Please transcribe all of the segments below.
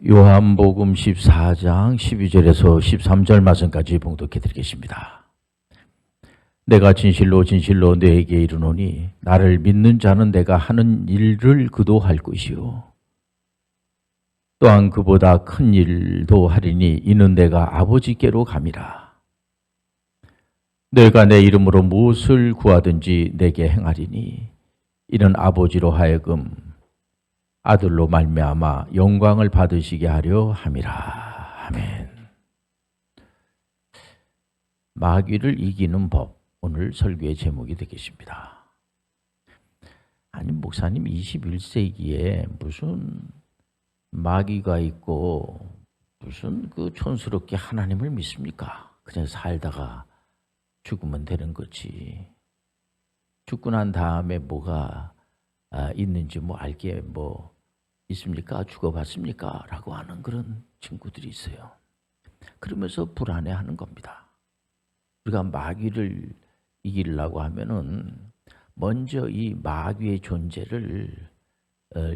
요한복음 14장 12절에서 13절 말씀까지 봉독해 드리겠습니다. 내가 진실로 진실로 너에게 이르노니 나를 믿는 자는 내가 하는 일을 그도 할 것이요 또한 그보다 큰 일도 하리니 이는 내가 아버지께로 감이라. 내가 내 이름으로 무엇을 구하든지 내게 행하리니 이는 아버지로 하여금 아들로 말미암아 영광을 받으시게 하려 함이라. 아멘. 마귀를 이기는 법, 오늘 설교의 제목이 되겠습니다. 아니 목사님 21세기에 무슨 마귀가 있고 무슨 그 촌스럽게 하나님을 믿습니까? 그냥 살다가 죽으면 되는 거지. 죽고 난 다음에 뭐가 있는지 알게 있습니까? 죽어봤습니까? 라고 하는 그런 친구들이 있어요. 그러면서 불안해하는 겁니다. 우리가 마귀를 이기려고 하면은 먼저 이 마귀의 존재를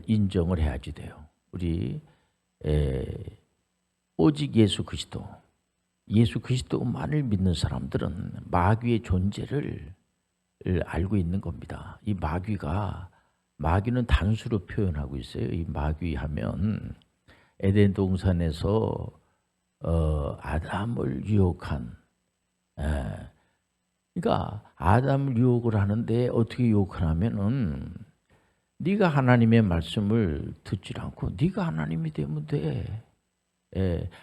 인정을 해야지 돼요. 우리 오직 예수 그리스도만을 믿는 사람들은 마귀의 존재를 알고 있는 겁니다. 이 마귀는 단수로 표현하고 있어요. 이 마귀 하면 에덴 동산에서 아담을 유혹한, 그러니까 아담을 유혹을 하는데 어떻게 유혹을 하면은 네가 하나님의 말씀을 듣지 않고 네가 하나님이 되면 돼.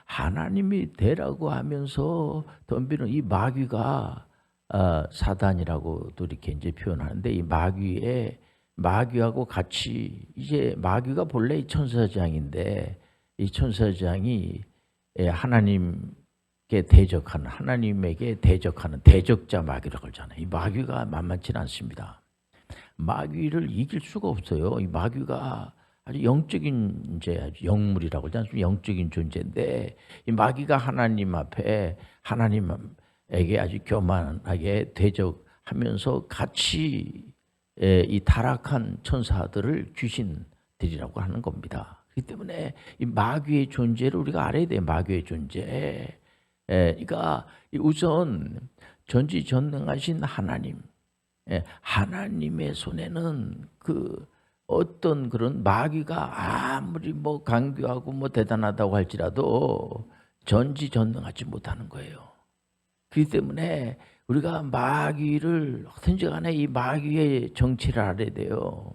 하나님이 되라고 하면서 덤비는 이 마귀가 사단이라고도 이렇게 이제 표현하는데 이 마귀하고 같이 이제 마귀가 본래 이 천사장인데 이 천사장이 하나님에게 대적하는 대적자 마귀라고 하잖아요. 이 마귀가 만만치는 않습니다. 마귀를 이길 수가 없어요. 이 마귀가 아주 영적인 아주 영물이라고 하지 않습니까? 영적인 존재인데 이 마귀가 하나님 앞에 하나님에게 아주 교만하게 대적하면서 같이 이 타락한 천사들을 귀신들이라고 하는 겁니다. 그렇기 때문에 이 마귀의 존재를 우리가 알아야 돼요. 마귀의 존재. 그러니까 우선 전지전능하신 하나님, 하나님의 손에는 그 어떤 그런 마귀가 아무리 강교하고 대단하다고 할지라도 전지전능하지 못하는 거예요. 그렇기 때문에 우리가 마귀를 어떤지 간에 이 마귀의 정체를 알아야 돼요.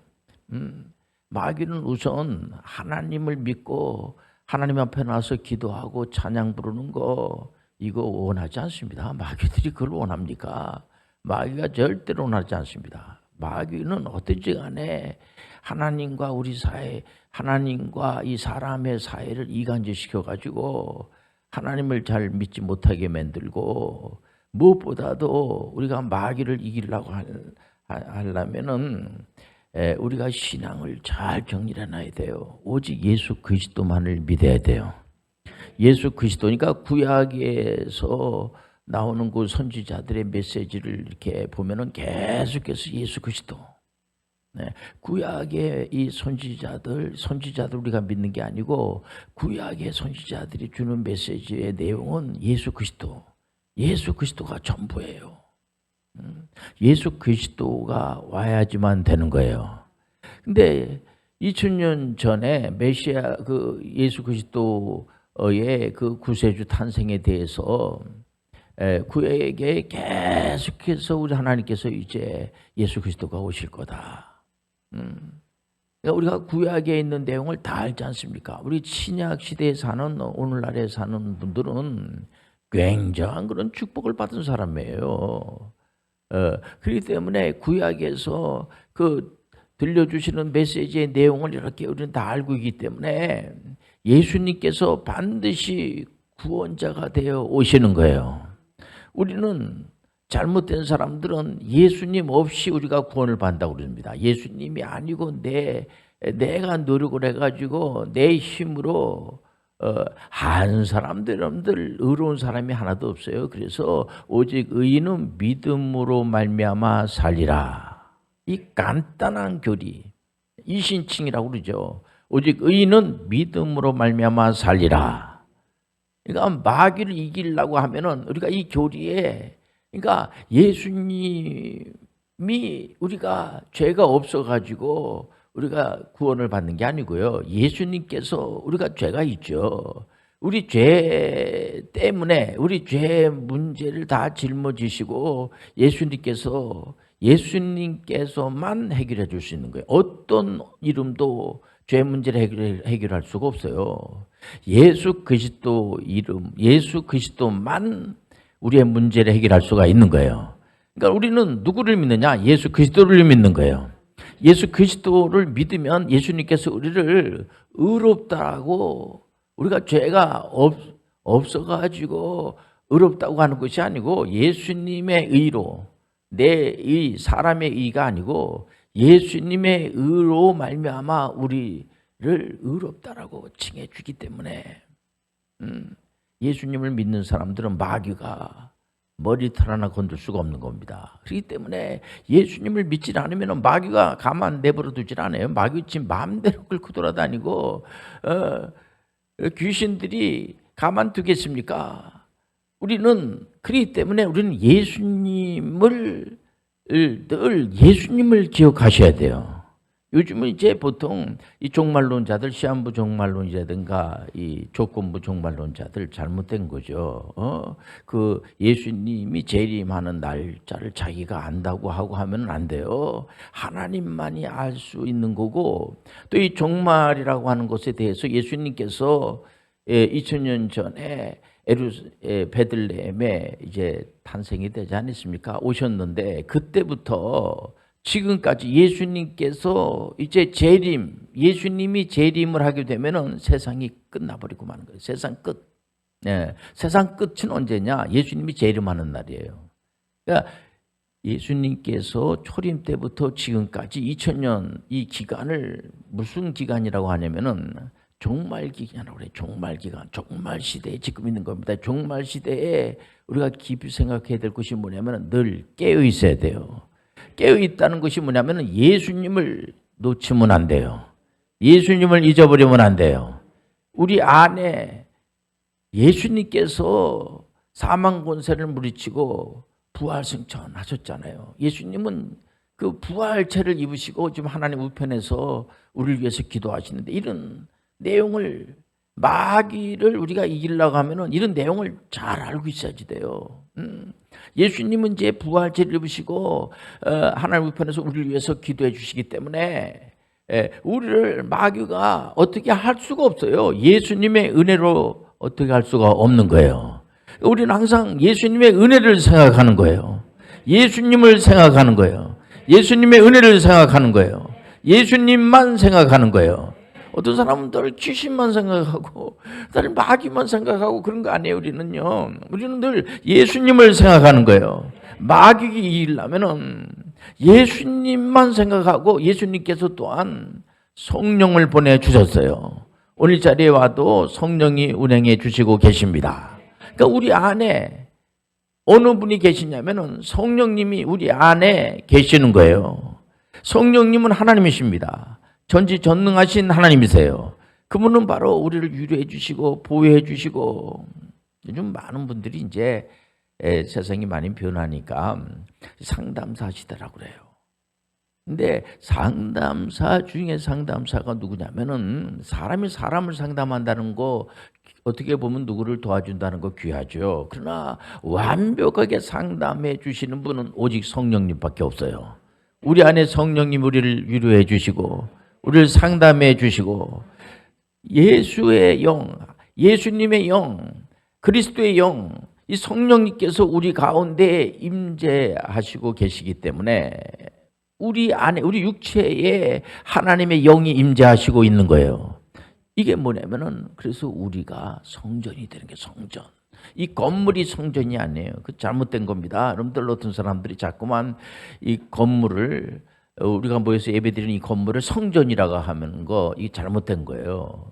마귀는 우선 하나님을 믿고 하나님 앞에 나서 기도하고 찬양 부르는 거 이거 원하지 않습니다. 마귀들이 그걸 원합니까? 마귀가 절대로 원하지 않습니다. 마귀는 어떤지 간에 하나님과 우리 사회, 하나님과 이 사람의 사회를 이간질시켜 가지고 하나님을 잘 믿지 못하게 만들고 무엇보다도 우리가 마귀를 이기려고 하려면은 우리가 신앙을 잘 정리해 놔야 돼요. 오직 예수 그리스도만을 믿어야 돼요. 예수 그리스도니까 구약에서 나오는 그 선지자들의 메시지를 이렇게 보면은 계속해서 예수 그리스도. 구약의 이 선지자들 우리가 믿는 게 아니고 구약의 선지자들이 주는 메시지의 내용은 예수 그리스도가 전부예요. 예수 그리스도가 와야지만 되는 거예요. 근데 2000년 전에 메시아 그 예수 그리스도의 그 구세주 탄생에 대해서 그에게 계속해서 우리 하나님께서 이제 예수 그리스도가 오실 거다. 우리가 구약에 있는 내용을 다 알지 않습니까? 우리 신약 시대에 사는 오늘날에 사는 분들은 굉장한 그런 축복을 받은 사람이에요. 그렇기 때문에 구약에서 그 들려주시는 메시지의 내용을 이렇게 우리는 다 알고 있기 때문에 예수님께서 반드시 구원자가 되어 오시는 거예요. 우리는 잘못된 사람들은 예수님 없이 우리가 구원을 받는다고 그럽니다. 예수님이 아니고 내가 노력을 해가지고 내 힘으로 한 사람들 의로운 사람이 하나도 없어요. 그래서 오직 의인은 믿음으로 말미암아 살리라. 이 간단한 교리, 이신칭이라고 그러죠. 오직 의인은 믿음으로 말미암아 살리라. 그러니까 마귀를 이기려고 하면은 우리가 이 교리에, 그러니까 예수님이 우리가 죄가 없어가지고 우리가 구원을 받는 게 아니고요. 예수님께서, 우리가 죄가 있죠. 우리 죄 때문에 우리 죄 문제를 다 짊어지시고 예수님께서만 해결해 줄 수 있는 거예요. 어떤 이름도 죄 문제를 해결할 수가 없어요. 예수 그리스도 이름, 예수 그리스도만 우리의 문제를 해결할 수가 있는 거예요. 그러니까 우리는 누구를 믿느냐? 예수 그리스도를 믿는 거예요. 예수 그리스도를 믿으면 예수님께서 우리를 의롭다고, 우리가 죄가 없어가지고 의롭다고 하는 것이 아니고 예수님의 의로, 내 의, 사람의 의가 아니고 예수님의 의로 말미암아 우리를 의롭다라고 칭해 주기 때문에 예수님을 믿는 사람들은 마귀가 머리털 하나 건들 수가 없는 겁니다. 그렇기 때문에 예수님을 믿지 않으면 마귀가 가만 내버려 두질 않아요. 마귀 지금 마음대로 끌고 돌아다니고 귀신들이 가만 두겠습니까? 우리는, 그렇기 때문에 우리는 예수님을 기억하셔야 돼요. 요즘은 이제 보통 이 종말론자들, 시한부 종말론자든가 이 조건부 종말론자들 잘못된 거죠. 그 예수님이 재림하는 날짜를 자기가 안다고 하고 하면 안 돼요. 하나님만이 알 수 있는 거고, 또 이 종말이라고 하는 것에 대해서 예수님께서 2000년 전에 베들레헴에 이제 탄생이 되지 않았습니까? 오셨는데 그때부터 지금까지 예수님께서 이제 예수님이 재림을 하게 되면은 세상이 끝나버리고 마는 거예요. 세상 끝. 세상 끝은 언제냐? 예수님이 재림하는 날이에요. 그러니까 예수님께서 초림 때부터 지금까지 2000년 이 기간을 무슨 기간이라고 하냐면은 종말 기간이라고 그래요. 종말 기간, 종말 시대에 지금 있는 겁니다. 종말 시대에 우리가 깊이 생각해야 될 것이 뭐냐면 늘 깨어 있어야 돼요. 깨어 있다는 것이 뭐냐면 예수님을 놓치면 안 돼요. 예수님을 잊어버리면 안 돼요. 우리 안에 예수님께서 사망 권세를 물리치고 부활승천하셨잖아요. 예수님은 그 부활체를 입으시고 지금 하나님 우편에서 우리를 위해서 기도하시는데, 이런 내용을, 마귀를 우리가 이기려고 하면은 이런 내용을 잘 알고 있어야지 돼요. 예수님은 이제 부활체를 입으시고 하나님 우편에서 우리를 위해서 기도해 주시기 때문에 우리를 마귀가 어떻게 할 수가 없어요. 예수님의 은혜로 어떻게 할 수가 없는 거예요. 우리는 항상 예수님의 은혜를 생각하는 거예요. 예수님을 생각하는 거예요. 예수님의 은혜를 생각하는 거예요. 예수님만 생각하는 거예요. 어떤 사람은 늘 귀신만 생각하고 늘 마귀만 생각하고 그런 거 아니에요. 우리는 늘 예수님을 생각하는 거예요. 마귀가 이기려면은 예수님만 생각하고, 예수님께서 또한 성령을 보내주셨어요. 오늘 자리에 와도 성령이 운행해 주시고 계십니다. 그러니까 우리 안에 어느 분이 계시냐면은 성령님이 우리 안에 계시는 거예요. 성령님은 하나님이십니다. 전지전능하신 하나님이세요. 그분은 바로 우리를 위로해 주시고 보호해 주시고, 요즘 많은 분들이 이제 세상이 많이 변하니까 상담사 하시더라고 그래요. 근데 상담사 중에 상담사가 누구냐면은 사람이 사람을 상담한다는 거, 어떻게 보면 누구를 도와준다는 거 귀하죠. 그러나 완벽하게 상담해 주시는 분은 오직 성령님밖에 없어요. 우리 안에 성령님 우리를 위로해 주시고 우리를 상담해 주시고, 예수의 영, 예수님의 영, 그리스도의 영, 이 성령님께서 우리 가운데 임재하시고 계시기 때문에 우리 안에, 우리 육체에 하나님의 영이 임재하시고 있는 거예요. 이게 뭐냐면은, 그래서 우리가 성전이 되는 게, 성전. 이 건물이 성전이 아니에요. 그 잘못된 겁니다. 여러분들, 어떤 사람들이 자꾸만 이 건물을, 우리가 모여서 예배드리는 이 건물을 성전이라고 하는 거, 이게 잘못된 거예요.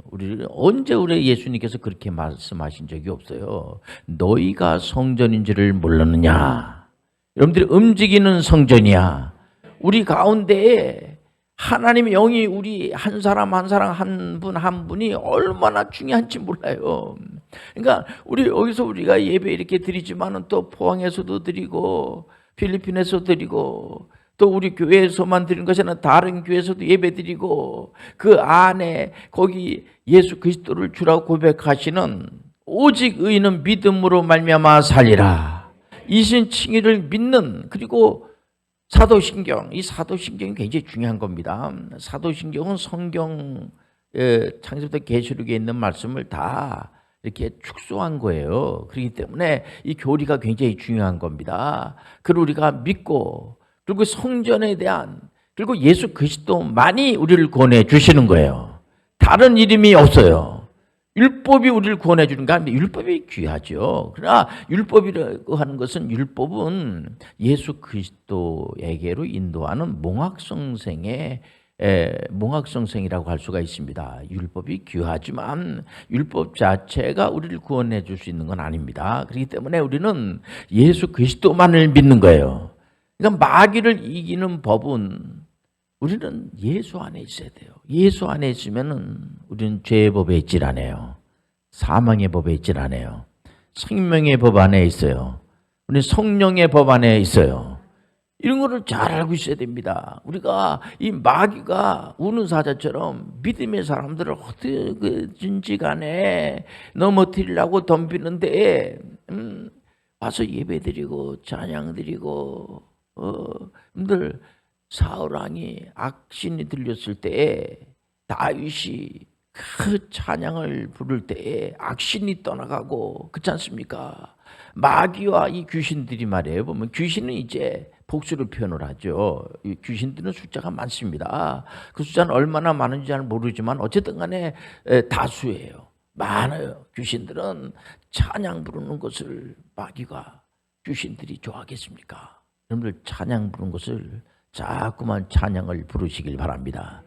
언제 우리 예수님께서 그렇게 말씀하신 적이 없어요. 너희가 성전인 줄을 몰랐느냐. 여러분들이 움직이는 성전이야. 우리 가운데에 하나님의 영이 우리 한 사람 한 사람 한 분 한 분이 얼마나 중요한지 몰라요. 그러니까 여기서 우리가 예배 이렇게 드리지만은 또 포항에서도 드리고 필리핀에서 드리고 또 우리 교회에서만 드리는 것이 아니라 다른 교회에서도 예배 드리고 그 안에 거기 예수 그리스도를 주라고 고백하시는 오직 의인은 믿음으로 말미암아 살리라. 이신 칭의를 믿는 그리고 사도신경, 이 사도신경이 굉장히 중요한 겁니다. 사도신경은 성경 창세부터 계시록에 있는 말씀을 다 이렇게 축소한 거예요. 그렇기 때문에 이 교리가 굉장히 중요한 겁니다. 그리고 우리가 믿고 그리고 성전에 대한 그리고 예수 그리스도만이 우리를 구원해 주시는 거예요. 다른 이름이 없어요. 율법이 우리를 구원해 주는 거 아닌데 율법이 귀하죠. 그러나 율법이라고 하는 것은 율법은 예수 그리스도에게로 인도하는 몽학성생이라고 할 수가 있습니다. 율법이 귀하지만 율법 자체가 우리를 구원해 줄 수 있는 건 아닙니다. 그렇기 때문에 우리는 예수 그리스도만을 믿는 거예요. 그러니까 마귀를 이기는 법은 우리는 예수 안에 있어야 돼요. 예수 안에 있으면은 우리는 죄의 법에 있질 않아요. 사망의 법에 있질 않아요. 생명의 법 안에 있어요. 우리는 성령의 법 안에 있어요. 이런 거를 잘 알고 있어야 됩니다. 우리가 이 마귀가 우는 사자처럼 믿음의 사람들을 어떻게든지 간에 넘어뜨리려고 덤비는데 와서 예배드리고 찬양드리고 여러분들 사울왕이 악신이 들렸을 때에 다윗이 그 찬양을 부를 때에 악신이 떠나가고 그렇지 않습니까? 마귀와 이 귀신들이 말이에요. 보면 귀신은 이제 복수를 표현을 하죠. 이 귀신들은 숫자가 많습니다. 그 숫자는 얼마나 많은지 잘 모르지만 어쨌든 간에 다수예요. 많아요. 귀신들은 찬양 부르는 것을 마귀가 귀신들이 좋아하겠습니까? 여러분들 찬양 부르는 것을 자꾸만 찬양을 부르시길 바랍니다.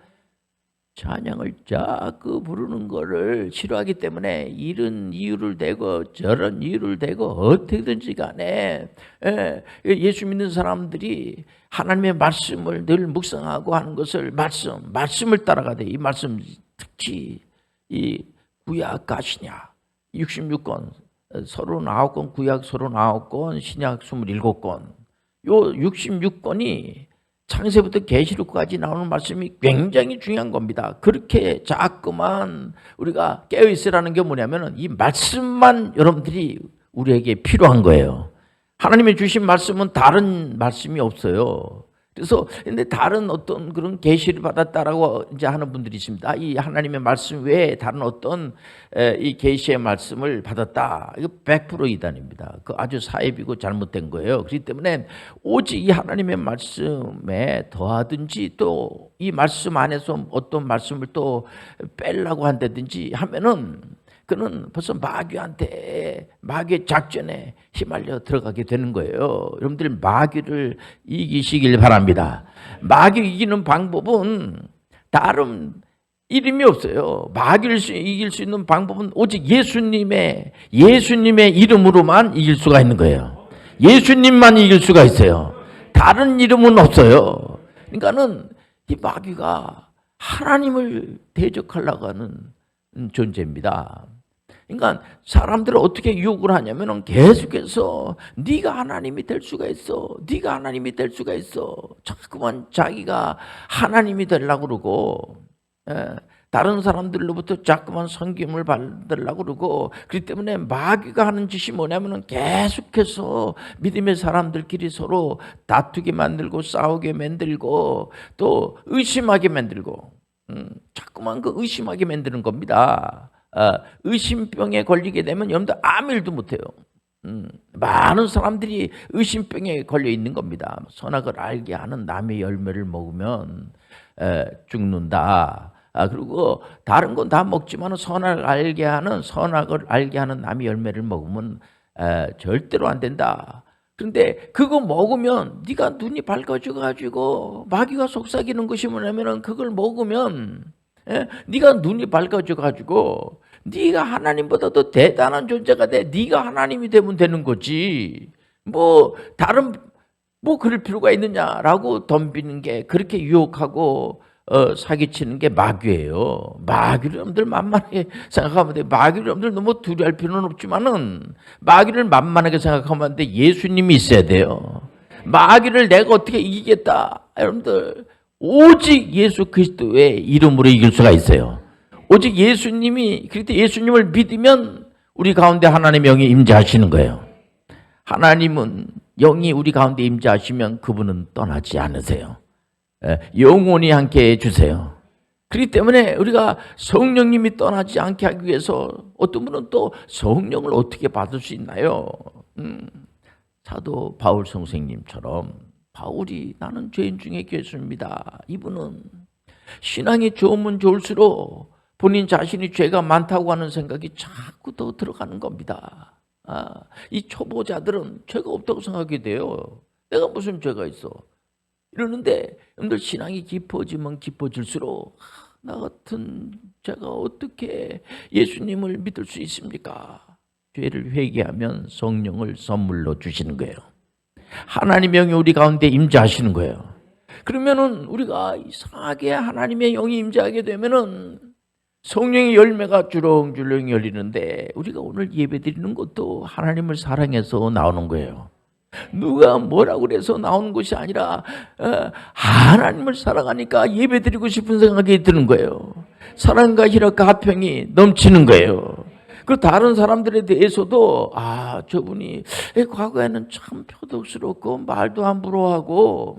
찬양을 자꾸 부르는 거를 싫어하기 때문에 이런 이유를 대고 저런 이유를 대고 어떻게든지 간에 예수 믿는 사람들이 하나님의 말씀을 늘 묵상하고 하는 것을 말씀을 따라가되 이 말씀 특히 이 구약 가시냐 66권 39권 구약 39권 신약 27권 요 66권이 창세부터 계시록까지 나오는 말씀이 굉장히 중요한 겁니다. 그렇게 자꾸만 우리가 깨어있으라는 게 뭐냐면 이 말씀만 여러분들이 우리에게 필요한 거예요. 하나님이 주신 말씀은 다른 말씀이 없어요. 그래서 근데 다른 어떤 그런 계시를 받았다라고 이제 하는 분들이 있습니다. 이 하나님의 말씀 외에 다른 어떤 이 계시의 말씀을 받았다. 이거 100% 이단입니다. 그 아주 사입이고 잘못된 거예요. 그렇기 때문에 오직 이 하나님의 말씀에 더하든지 또 이 말씀 안에서 어떤 말씀을 또 빼려고 한다든지 하면은 그는 벌써 마귀의 작전에 휘말려 들어가게 되는 거예요. 여러분들 마귀를 이기시길 바랍니다. 마귀 이기는 방법은 다른 이름이 없어요. 마귀를 이길 수 있는 방법은 오직 예수님의 이름으로만 이길 수가 있는 거예요. 예수님만 이길 수가 있어요. 다른 이름은 없어요. 그러니까는 이 마귀가 하나님을 대적하려고 하는 존재입니다. 그러니까 사람들을 어떻게 유혹을 하냐면 계속해서 네가 하나님이 될 수가 있어. 네가 하나님이 될 수가 있어. 자꾸만 자기가 하나님이 되려고 그러고 다른 사람들로부터 자꾸만 섬김을 받으려고 그러고 그렇기 때문에 마귀가 하는 짓이 뭐냐면 계속해서 믿음의 사람들끼리 서로 다투게 만들고 싸우게 만들고 또 의심하게 만들고 자꾸만 그 의심하게 만드는 겁니다. 의심병에 걸리게 되면 여러분들 아무 일도 못해요. 많은 사람들이 의심병에 걸려 있는 겁니다. 선악을 알게 하는 남의 열매를 먹으면 죽는다. 그리고 다른 건 다 먹지만 선악을 알게 하는 남의 열매를 먹으면 절대로 안 된다. 그런데 그거 먹으면 네가 눈이 밝아져 가지고 마귀가 속삭이는 것이 뭐냐면 그걸 먹으면 네가 눈이 밝아져 가지고 네가 하나님보다 더 대단한 존재가 돼. 네가 하나님이 되면 되는 거지. 다른 그럴 필요가 있느냐라고 덤비는 게 그렇게 유혹하고 사기치는 게 마귀예요. 마귀를 여러분들 만만하게 생각하면 돼. 마귀를 여러분들 너무 두려워할 필요는 없지만은 마귀를 만만하게 생각하면 안 돼. 예수님이 있어야 돼요. 마귀를 내가 어떻게 이기겠다. 여러분들 오직 예수 그리스도의 이름으로 이길 수가 있어요. 오직 예수님이, 그때 예수님을 믿으면 우리 가운데 하나님의 영이 임재하시는 거예요. 하나님은 영이 우리 가운데 임재하시면 그분은 떠나지 않으세요. 영원히 함께 해주세요. 그렇기 때문에 우리가 성령님이 떠나지 않게 하기 위해서 어떤 분은 또 성령을 어떻게 받을 수 있나요? 사도 바울 선생님처럼 바울이 나는 죄인 중에 괴수입니다. 이분은 신앙이 좋으면 좋을수록 본인 자신이 죄가 많다고 하는 생각이 자꾸 더 들어가는 겁니다. 이 초보자들은 죄가 없다고 생각하게 돼요. 내가 무슨 죄가 있어? 이러는데 여러분들 신앙이 깊어지면 깊어질수록 나 같은 제가 어떻게 예수님을 믿을 수 있습니까? 죄를 회개하면 성령을 선물로 주시는 거예요. 하나님의 영이 우리 가운데 임재하시는 거예요. 그러면은 우리가 이상하게 하나님의 영이 임재하게 되면은 성령의 열매가 주렁주렁 열리는데 우리가 오늘 예배드리는 것도 하나님을 사랑해서 나오는 거예요. 누가 뭐라고 그래서 나오는 것이 아니라 하나님을 사랑하니까 예배드리고 싶은 생각이 드는 거예요. 사랑과 희락과 화평이 넘치는 거예요. 그 다른 사람들에 대해서도 저분이 과거에는 참 표독스럽고 말도 함부로 하고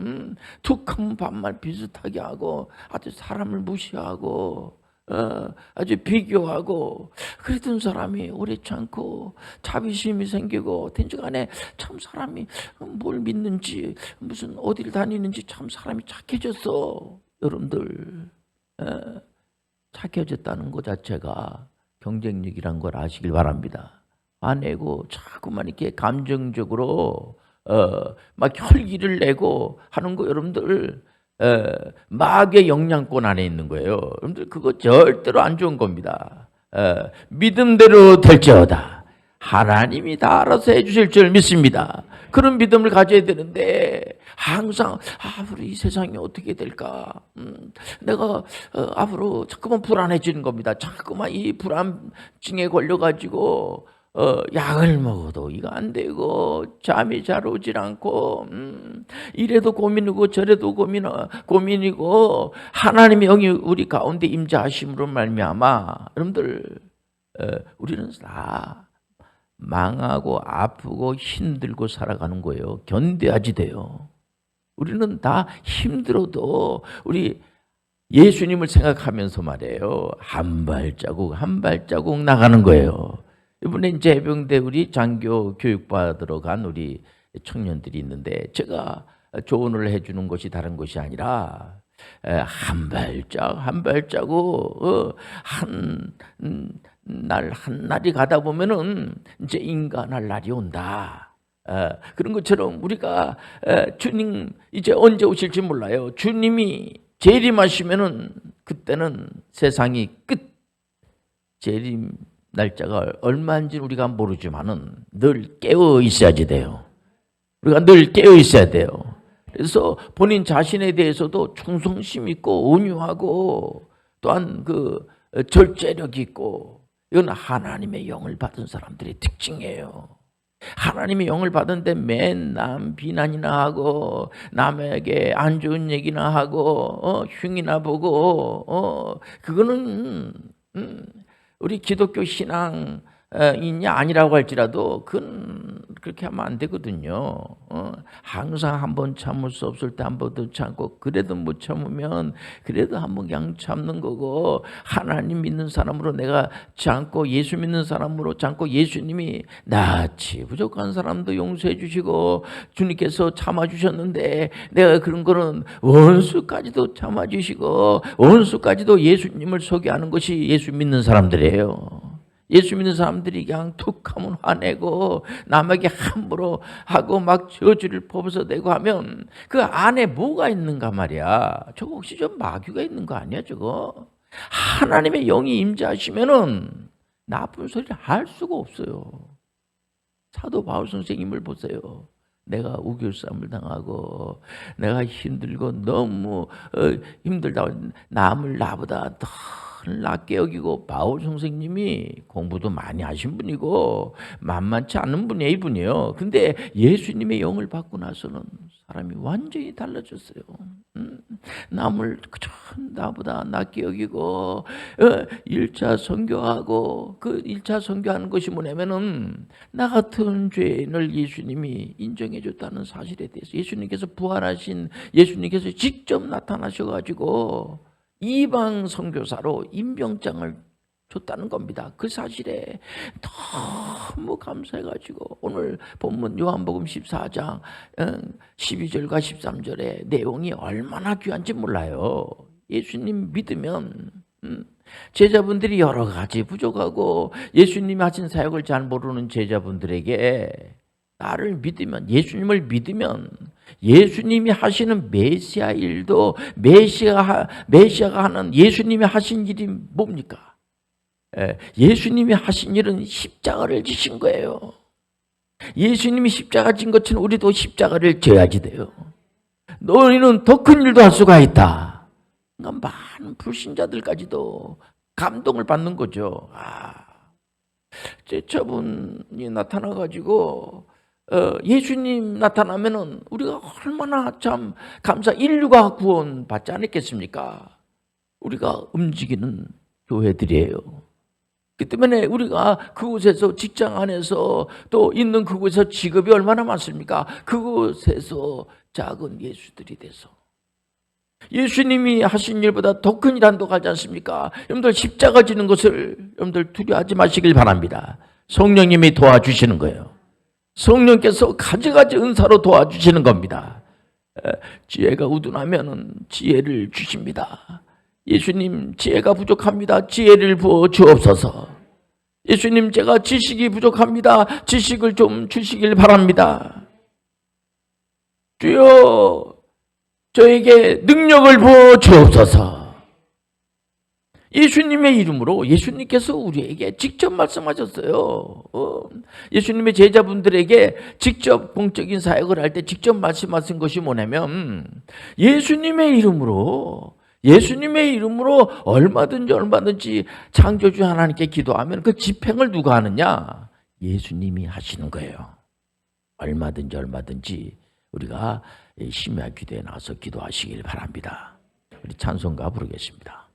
툭하면 반말 비슷하게 하고 아주 사람을 무시하고 아주 비교하고 그랬던 사람이 오래지 않고 자비심이 생기고 된지간에 참 사람이 뭘 믿는지 무슨 어디를 다니는지 참 사람이 착해졌어. 여러분들 착해졌다는 것 자체가 경쟁력이란 걸 아시길 바랍니다. 화내고 자꾸만 이렇게 감정적으로 막 혈기를 내고 하는 거 여러분들 마귀의 영향권 안에 있는 거예요. 여러분들 그거 절대로 안 좋은 겁니다. 믿음대로 될지어다. 하나님이 다 알아서 해주실 줄 믿습니다. 그런 믿음을 가져야 되는데 항상 앞으로 이 세상이 어떻게 될까? 내가 앞으로 자꾸만 불안해지는 겁니다. 자꾸만 이 불안증에 걸려가지고 약을 먹어도 이거 안 되고 잠이 잘 오질 않고 이래도 고민이고 저래도 고민이고 하나님의 영이 우리 가운데 임재하심으로 말미암아 여러분들 우리는 다 망하고 아프고 힘들고 살아가는 거예요. 견뎌야지 돼요. 우리는 다 힘들어도 우리 예수님을 생각하면서 말이에요. 한 발자국 한 발자국 나가는 거예요. 이번에 이제 해병대 우리 장교 교육받으러 간 우리 청년들이 있는데 제가 조언을 해주는 것이 다른 것이 아니라 한 발자국 한 날이 가다 보면은 이제 인간할 날이 온다. 그런 것처럼 우리가 주님 이제 언제 오실지 몰라요. 주님이 재림하시면은 그때는 세상이 끝. 재림 날짜가 얼마인지 우리가 모르지만은 늘 깨어 있어야지 돼요. 우리가 늘 깨어 있어야 돼요. 그래서 본인 자신에 대해서도 충성심 있고 온유하고 또한 그 절제력 있고 이건 하나님의 영을 받은 사람들의 특징이에요. 하나님의 영을 받은데 맨 남 비난이나 하고 남에게 안 좋은 얘기나 하고 흉이나 보고 그거는 우리 기독교 신앙인이 아니라고 할지라도 그건 그렇게 하면 안 되거든요. 항상 한 번 참을 수 없을 때 한 번 더 참고 그래도 못 참으면 그래도 한 번 그냥 참는 거고 하나님 믿는 사람으로 내가 참고 예수 믿는 사람으로 참고 예수님이 나치 부족한 사람도 용서해 주시고 주님께서 참아주셨는데 내가 그런 거는 원수까지도 참아주시고 원수까지도 예수님을 소개하는 것이 예수 믿는 사람들이에요. 예수 믿는 사람들이 그냥 툭 하면 화내고 남에게 함부로 하고 막 저주를 퍼부어대고 하면 그 안에 뭐가 있는가 말이야. 저거 혹시 좀 마귀가 있는 거 아니야 저거? 하나님의 영이 임재하시면은 나쁜 소리를 할 수가 없어요. 사도 바울 선생님을 보세요. 내가 우겨쌈을 당하고 내가 힘들고 너무 힘들다 남을 나보다 더 낮게 여기고 바울 선생님이 공부도 많이 하신 분이고 만만치 않은 분이에요. 이분이요. 근데 예수님의 영을 받고 나서는 사람이 완전히 달라졌어요. 남을 그저 나보다 낮게 여기고 1차 선교하고 그 1차 선교하는 것이 뭐냐면은 나 같은 죄인을 예수님이 인정해 줬다는 사실에 대해서 예수님께서 부활하신 예수님께서 직접 나타나셔가지고 이방 선교사로 임명장을 줬다는 겁니다. 그 사실에 너무 감사해가지고 오늘 본문 요한복음 14장 12절과 13절의 내용이 얼마나 귀한지 몰라요. 예수님 믿으면 제자분들이 여러 가지 부족하고 예수님이 하신 사역을 잘 모르는 제자분들에게 나를 믿으면 예수님을 믿으면 예수님이 하시는 메시아 일도 메시아가 하는 예수님이 하신 일이 뭡니까? 예수님이 하신 일은 십자가를 지신 거예요. 예수님이 십자가 진 것처럼 우리도 십자가를 져야지 돼요. 너희는 더 큰 일도 할 수가 있다. 그러니까 많은 불신자들까지도 감동을 받는 거죠. 저분이 나타나가지고 예수님 나타나면은 우리가 얼마나 참 인류가 구원받지 않았겠습니까? 우리가 움직이는 교회들이에요. 그 때문에 우리가 그곳에서 직장 안에서 또 있는 그곳에서 직업이 얼마나 많습니까? 그곳에서 작은 예수들이 돼서 예수님이 하신 일보다 더 큰 일 한도 가지 않습니까? 여러분들 십자가 지는 것을 여러분들 두려워하지 마시길 바랍니다. 성령님이 도와주시는 거예요. 성령께서 가지가지 은사로 도와주시는 겁니다. 지혜가 우둔하면 지혜를 주십니다. 예수님 지혜가 부족합니다. 지혜를 부어 주옵소서. 예수님 제가 지식이 부족합니다. 지식을 좀 주시길 바랍니다. 주여 저에게 능력을 부어 주옵소서. 예수님의 이름으로 예수님께서 우리에게 직접 말씀하셨어요. 예수님의 제자분들에게 직접 공적인 사역을 할 때 직접 말씀하신 것이 뭐냐면 예수님의 이름으로 얼마든지 창조주 하나님께 기도하면 그 집행을 누가 하느냐? 예수님이 하시는 거예요. 얼마든지 우리가 심야 기도에 나와서 기도하시길 바랍니다. 우리 찬송가 부르겠습니다.